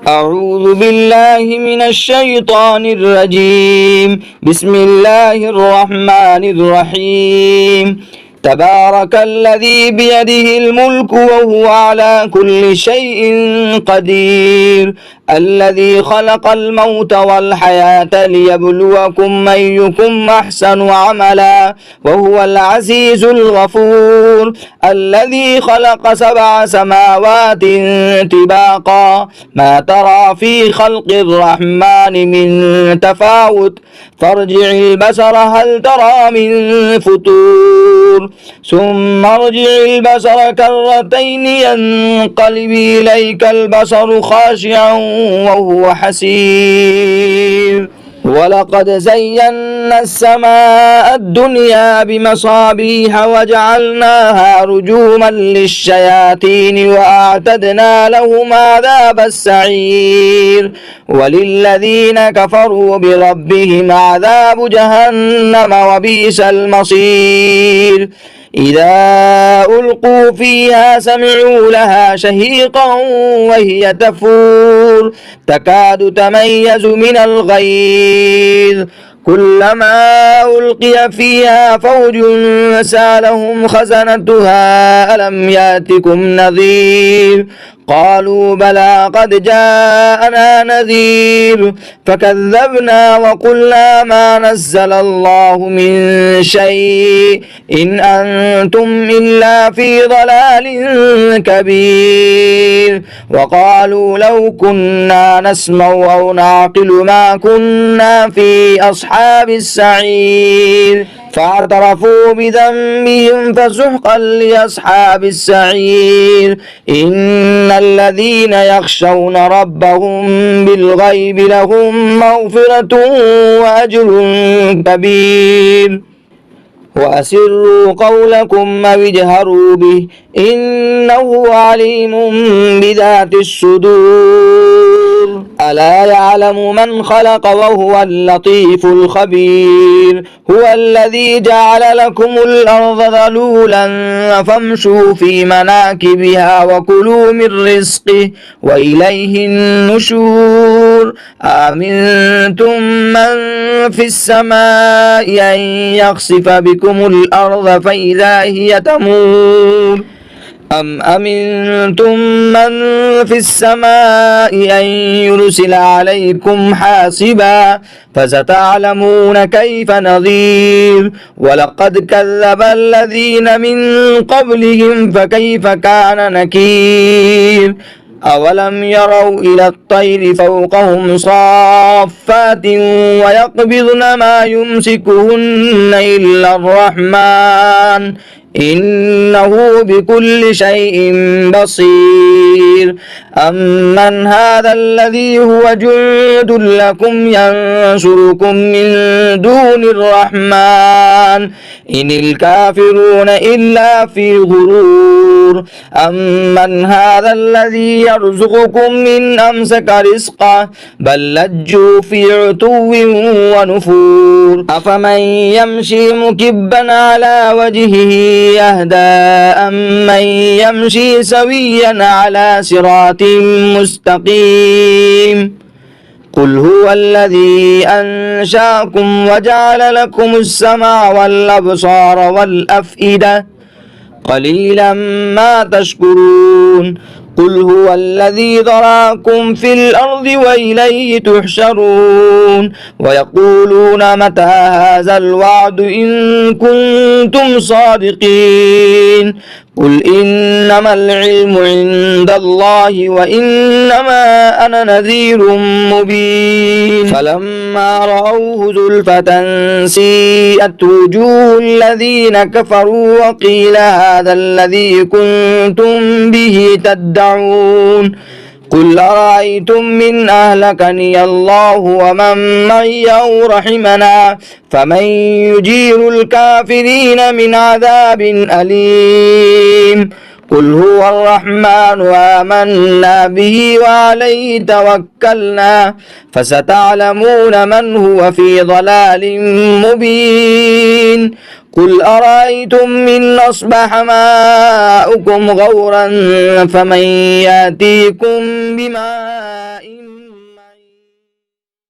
أعوذ بالله من الشيطان الرجيم. بسم الله الرحمن الرحيم. تبارك الذي بيده الملك وهو على كل شيء قدير، الذي خلق الموت والحياة ليبلوكم أيكم أحسن عملا وهو العزيز الغفور، الذي خلق 7 سماوات طباقا ما ترى في خلق الرحمن من تفاوت فارجع البصر هل ترى من فطور ثم ارجع البصر كرتين ينقلب إليك البصر خاشعا وهو حسير. ولقد زينا السماء الدنيا بمصابيح وجعلناها رجوما للشياطين وأعتدنا لهم عذاب السعير. وللذين كفروا بربهم عذاب جهنم وبئس المصير. إذا ألقوا فيها سمعوا لها شهيقا وهي تفور تكاد تميز من الغيظ، كلما ألقي فيها فوج سألهم خزنتها ألم يأتكم نذير قالوا بلى قد جاءنا نذير فكذبنا وقلنا ما نزل الله من شيء إن أنتم إلا في ضلال كبير. وقالوا لو كنا نسمع أو نعقل ما كنا في أصحاب السعير فاعترفوا بذنبهم فسحقا لأصحاب السعير. إن الذين يخشون ربهم بالغيب لهم مغفرة وأجر كبير. وأسروا قولكم أو اجهروا به إنه عليم بذات الصدور. ألا يعلم من خلق وهو اللطيف الخبير. هو الذي جعل لكم الأرض ذلولا فامشوا في مناكبها وكلوا من رزقه وإليه النشور. أأمنتم من في السماء أن يخسف بكم الأرض فإذا هي تمور أم أمنتم من في السماء أن يرسل عليكم حاصبا فستعلمون كيف نذير. ولقد كذب الذين من قبلهم فكيف كان نكير. أولم يروا إلى الطير فوقهم صافات ويقبضن ما يمسكهن إلا الرحمن إنه بكل شيء بصير. أمن هذا الذي هو جند لكم ينصركم من دون الرحمن إن الكافرون إلا في غرور. أمن هذا الذي يرزقكم من أمسك رزقه بل لجوا في عتو ونفور. أفمن يمشي مكبا على وجهه يهدى أمن يمشي سويا على صراط مستقيم. قل هو الذي أنشأكم وجعل لكم السمع والأبصار والأفئدة قليلا ما تشكرون. قل هو الذي ذراكم في الأرض وإليه تحشرون. ويقولون متى هذا الوعد إن كنتم صادقين. قل إنما العلم عند الله وإنما أنا نذير مبين. فلما رأوه زلفة سيئت وجوه الذين كفروا وقيل هذا الذي كنتم به تدعون. قل أرأيتم من أهلكني الله ومن معي أو رحمنا فمن يجير الكافرين من عذاب أليم. قل هو الرحمن آمنا به وعليه توكلنا فستعلمون من هو في ضلال مبين قل أرأيتم إن أصبح ماؤكم غورا فمن يأتيكم بماء